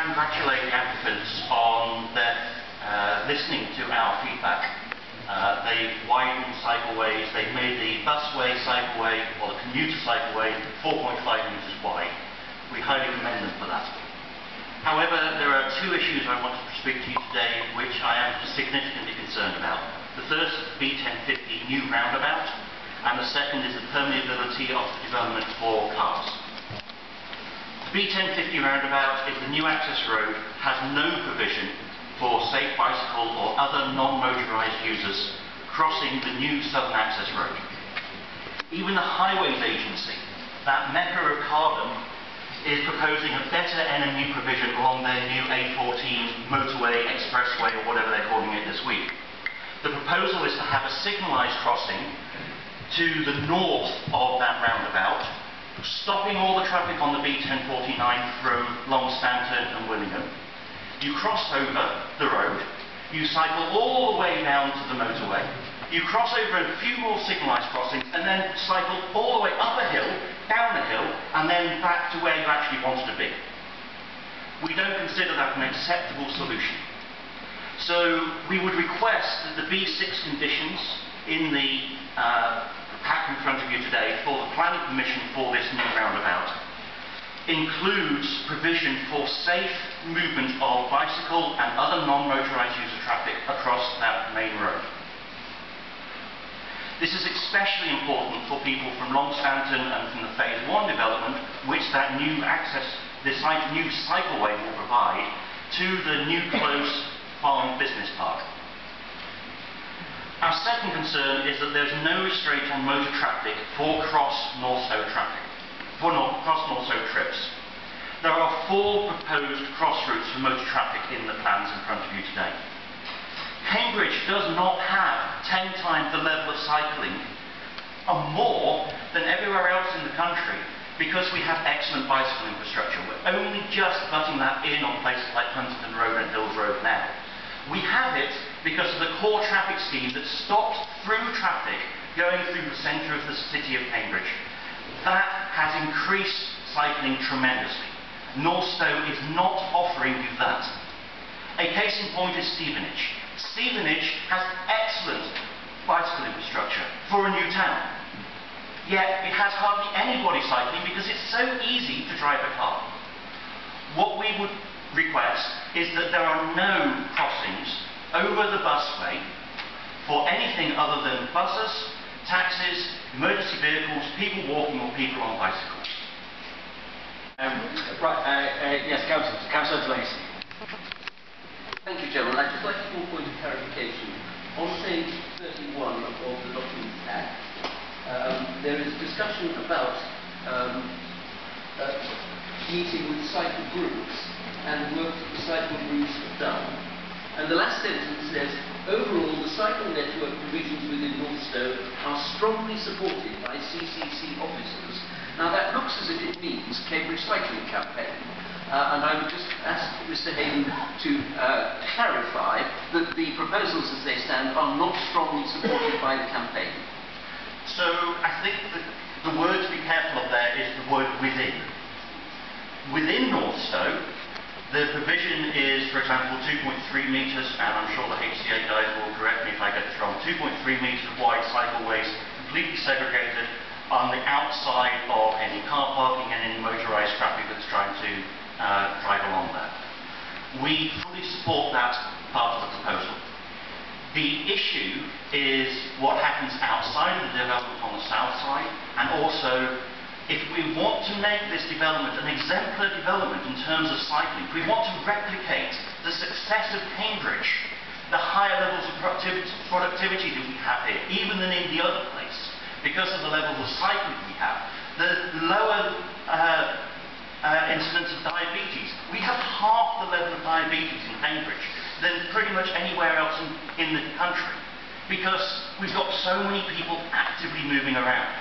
congratulate the applicants on their listening to our feedback. They've widened cycleways, they've made the busway cycleway, or the commuter cycleway, 4.5 metres wide. We highly commend them for that. However, there are two issues I want to speak to you today which I am significantly concerned about. The first is the B1050 new roundabout, and the second is the permeability of the development for cars. The B1050 roundabout, if the new access road has no provision for safe bicycle or other non-motorised users crossing the new southern access road. Even the Highways Agency, that mecca of carbon, is proposing a better NMU provision along their new A14 motorway, expressway, or whatever they're calling it this week. The proposal is to have a signalised crossing to the north of that roundabout, stopping all the traffic on the B1049 from Long Stanton and Willingham. You cross over the road, you cycle all the way down to the motorway, you cross over a few more signalised crossings, and then cycle all the way up a hill, down a hill, and then back to where you actually wanted to be. We don't consider that an acceptable solution. So we would request that the B6 conditions in the pack in front of you today for the planning permission for this new roundabout includes provision for safe movement of bicycle and other non-motorised user traffic across that main road. This is especially important for people from Long Stanton and from the Phase 1 development, which that new access, this new cycleway will provide to the new close farm business park. Our second concern is that there's no restraint on motor traffic for cross-Northstowe traffic. Cross-Northstowe trips. There are 4 proposed cross routes for motor traffic in the plans in front of you today. Cambridge does not have 10 times the level of cycling, or more, than everywhere else in the country, because we have excellent bicycle infrastructure. We're only just butting that in on places like Huntington Road and Hills Road now. We have it because of the core traffic scheme that stops through traffic going through the centre of the city of Cambridge. That has increased cycling tremendously. Northstowe is not offering you that. A case in point is Stevenage. Stevenage has excellent bicycle infrastructure for a new town. Yet it has hardly anybody cycling because it's so easy to drive a car. What we would request is that there are no crossings over the busway for anything other than buses, taxis, emergency vehicles, people walking or people on bicycles. Yes, Councillor Lacey. Thank you, Chairman. I'd just like to make a point of clarification. On page 31 of the document pack, there is discussion about meeting with cycle groups and work that the cycle groups have done. And the last sentence says, overall, the cycle network provisions within Northstowe are strongly supported by CCC officers. Now that looks as if it means Cambridge Cycling Campaign. And I would just ask Mr. Haydon to clarify that the proposals as they stand are not strongly supported by the campaign. So I think that the word to be careful of there is the word within. Within Northstowe, the provision is, for example, 2.3 metres, and I'm sure the HCA guys will correct me if I get this wrong, 2.3 metres wide cycleways, completely segregated on the outside of any car parking and any motorised traffic that's trying to drive along there. We fully support that part of the proposal. The issue is what happens outside of the development on the south side, and also if we want to make this development an exemplar development in terms of cycling, if we want to replicate the success of Cambridge, the higher levels of productivity that we have here, even than in the other place, because of the levels of cycling we have, the lower incidence of diabetes. We have half the level of diabetes in Cambridge than pretty much anywhere else in the country, because we've got so many people actively moving around.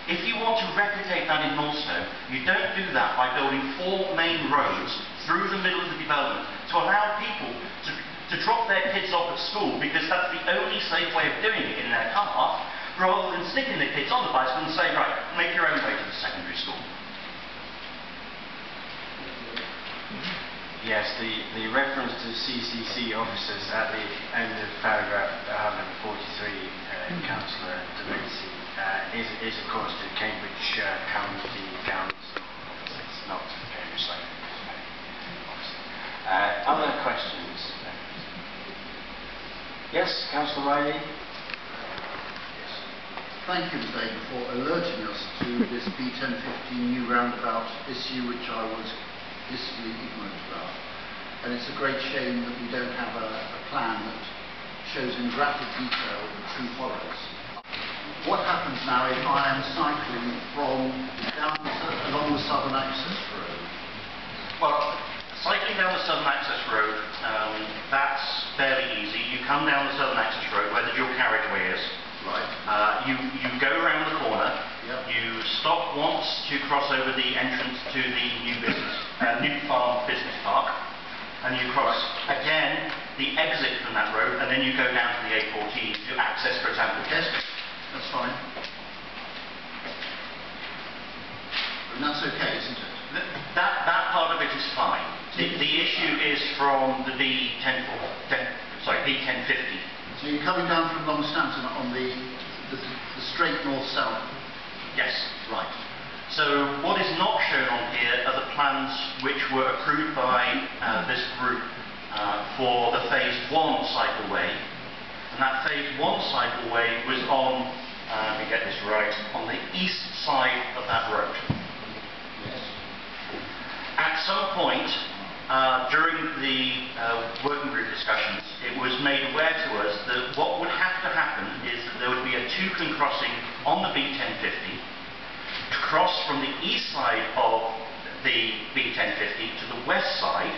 If you want to replicate that in Northstowe, you don't do that by building 4 main roads through the middle of the development to allow people to drop their kids off at school, because that's the only safe way of doing it in their car, rather than sticking the kids on the bicycle and saying, right, make your own way to the secondary school. Yes, the reference to CCC officers at the end of paragraph 143, Councillor Delacy, is of course to Cambridge County Council officers, not to Cambridge Cycling officers. Other questions? Yes, Councillor Riley. Thank you, Mr. Haydon, for alerting us to this B1015 new roundabout issue, which I was blissfully ignorant about. And it's a great shame that we don't have a plan that shows in graphic detail the true horrors. What happens now if I am cycling along the Southern Access Road? Well, cycling down the Southern Access Road, that's fairly easy. You come down the Southern Access Road where the dual carriageway is. Right. You go around the corner. Yep. You stop once to cross over the entrance to the New Farm Business Park, and you cross again the exit from that road, and then you go down to the A14 to access, for example. Yes, that's fine. And that's okay, isn't it? That part of it is fine. The issue is from the B1050. So you're coming down from Longstanton on the straight north-south? Yes. Right. So what is not shown on here are the plans which were approved by this group for the Phase 1 cycleway. And that Phase 1 cycleway was on, let me get this right, on the east side of that road. Yes. At some point, during the working group discussions, it was made aware to us that what would have to happen is that there would be a toucan crossing on the B1050 to cross from the east side of the B1050 to the west side,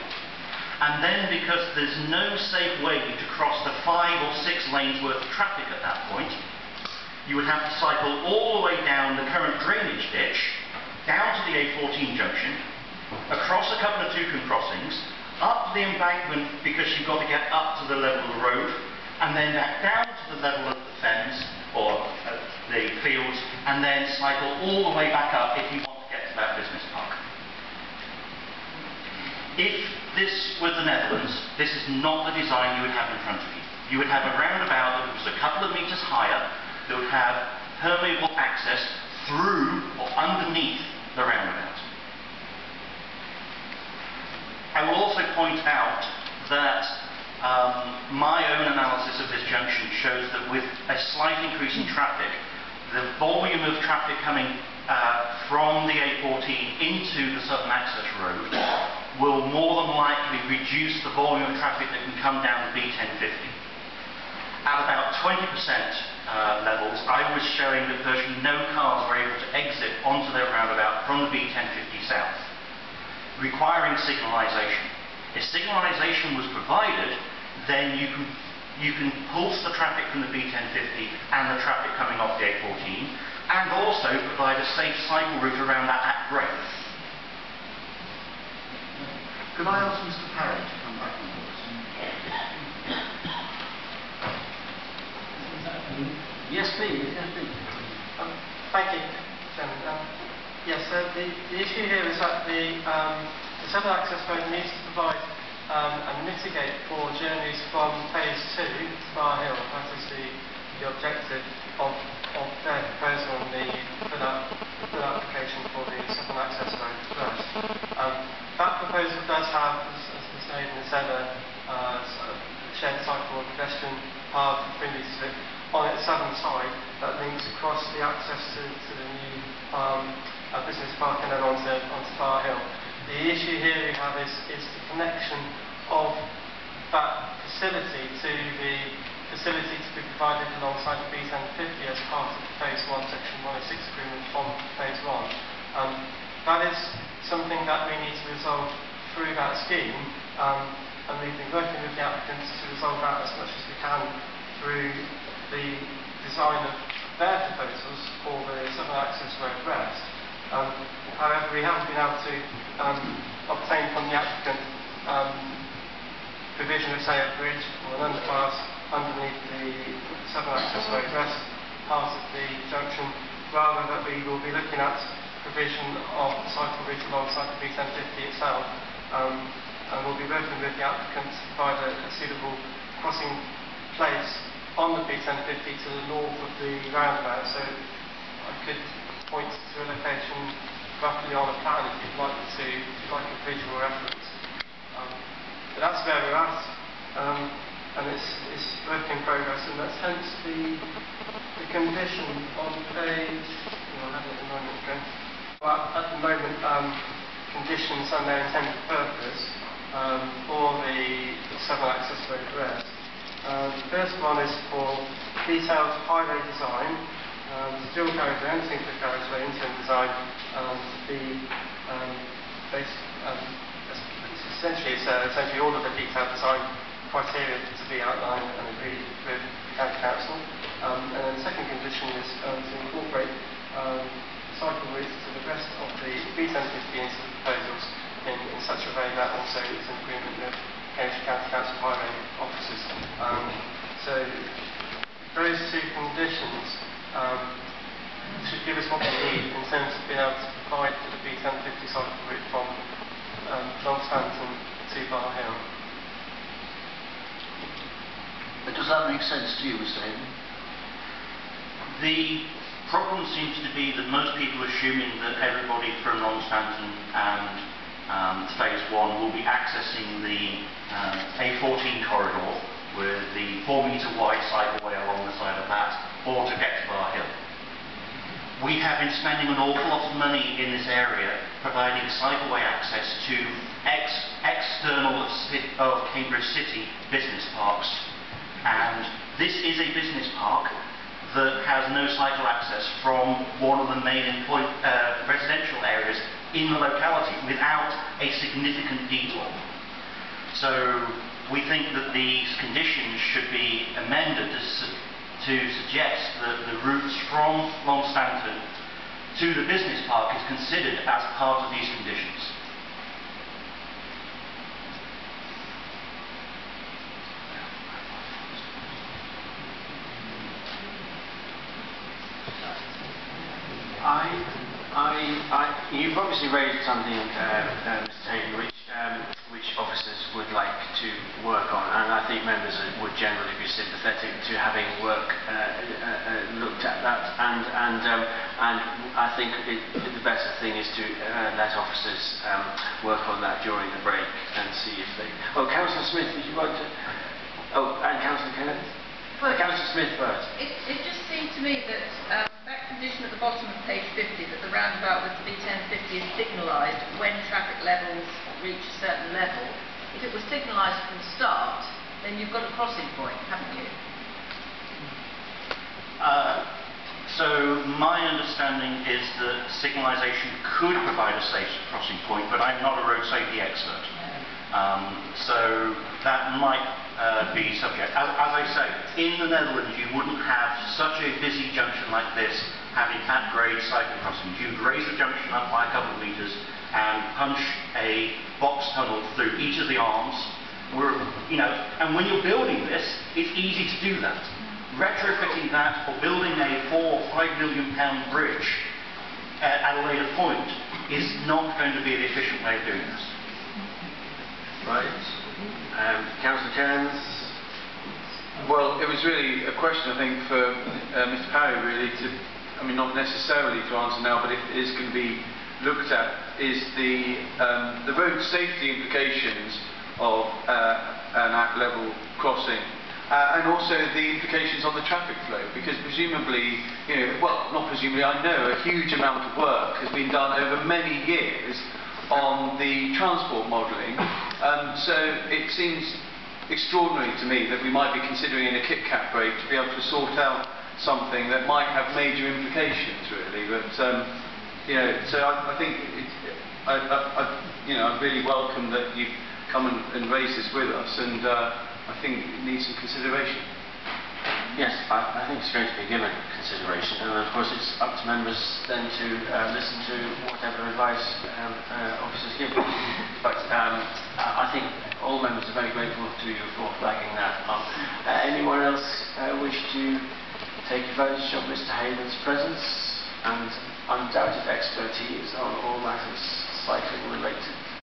and then because there's no safe way to cross the 5 or 6 lanes worth of traffic at that point, you would have to cycle all the way down the current drainage ditch, down to the A14 junction, across a couple of toucan crossings, up the embankment because you've got to get up to the level of the road, and then back down to the level of the fens or the fields, and then cycle all the way back up if you want to get to that business park. If this were the Netherlands, this is not the design you would have in front of you. You would have a roundabout that was a couple of metres higher, that would have permeable access through or underneath the roundabout. I will also point out that my own analysis of this junction shows that with a slight increase in traffic, the volume of traffic coming from the A14 into the Southern Access Road will more than likely reduce the volume of traffic that can come down the B1050. At about 20% levels, I was showing that virtually no cars were able to exit onto their roundabout from the B1050 south, requiring signalisation. If signalisation was provided, then you can pulse the traffic from the B1050 and the traffic coming off the A14, and also provide a safe cycle route around that at breadth. Could I ask Mr. Parrott to come back on this? Yes, please. Thank you, Chairman. Yes, the issue here is that the Southern Access Road needs to provide and mitigate for journeys from Phase 2 to Bar Hill. That is the objective of their proposal and the full application for the Southern Access Road first. That proposal does have, as Mr. Haydon said, a shared cycle or pedestrian path of 3 metres width on its southern side that links across the access to the new business park and then onto Bar Hill. The issue here we have is the connection of that facility to the facility to be provided alongside the B1050 as part of the Phase 1 Section 106 agreement from Phase 1. That is something that we need to resolve through that scheme, and we've been working with the applicants to resolve that as much as we can through the design of their proposals for the Southern Access Road rest. However, we haven't been able to obtain from the applicant provision of, say, a bridge or an underpass underneath the Southern Access Road rest part of the junction, rather that we will be looking at provision of cycle route alongside the B1050 itself, and we'll be the applicant to provide a suitable crossing place on the B1050 to the north of the roundabout. So I could point to a location roughly on a plan if you'd like to, if you'd like a visual reference. But that's where we're at, and it's work in progress, and that's hence the condition on page. I have it at the moment. Okay. Well, at the moment, conditions and their intended purpose for the 7 access road rest. The first one is for detailed highway design, dual carriageway and single carriageway interim design to be based. Essentially all of the detailed design criteria to be outlined and agreed with the County Council. And then the second condition is to incorporate cycle routes to the rest of the B1050 into the proposals in such a way that also is in agreement with Cambridge County Council highway officers. So those two conditions should give us what we need in terms of being able to provide for the B1050 cycle route from Northampton to Bar Hill. But does that make sense to you, Mr. Haydon? The problem seems to be that most people are assuming that everybody from Northampton and Phase 1 will be accessing the A14 corridor with the 4-metre wide cycleway along the side of that, or to get to Bar Hill. We have been spending an awful lot of money in this area providing cycleway access to external of Cambridge City business parks, and this is a business park that has no cycle access from one of the main residential areas in the locality without a significant detour. So we think that these conditions should be amended to suggest that the routes from Northampton to the business park is considered as part of these conditions. You've obviously raised something, Mr. Haydon, which officers would like to work on, and I think members would generally be sympathetic to having work looked at that. And I think the better thing is to let officers work on that during the break and see if they. Oh, Councillor Smith, would you like to? Oh, and Councillor Kenneth. Well, Councillor Smith first. It just seemed to me that that condition at the bottom of page 50, that the roundabout with the B1050 is signalised when traffic levels reach a certain level. If it was signalised from the start, then you've got a crossing point, haven't you? So my understanding is that signalisation could provide a safe crossing point, but I'm not a road safety expert. So that might be subject. As I say, in the Netherlands you wouldn't have such a busy junction like this having at-grade cycle crossings. You'd raise the junction up by a couple of metres and punch a box tunnel through each of the arms. And when you're building this, it's easy to do that. Retrofitting that or building a £4 or £5 million bridge at a later point is not going to be the efficient way of doing this. Right. Councillor Cairns. Well, it was really a question, I think, for Mr. Parry, really, not necessarily to answer now, but if it is going to be looked at, is the road safety implications of an at-level crossing, and also the implications on the traffic flow, because presumably, not presumably, I know a huge amount of work has been done over many years on the transport modelling, so it seems extraordinary to me that we might be considering in a Kit Kat break to be able to sort out something that might have major implications, really. But so I think I really welcome that you've come and raised this with us, and I think it needs some consideration. Yes, I think it's going to be given consideration, and of course it's up to members then to listen to whatever advice officers give. But I think all members are very grateful to you for flagging that up. Anyone else wish to take advantage of Mr. Haydon's presence and undoubted expertise on all matters cycling related?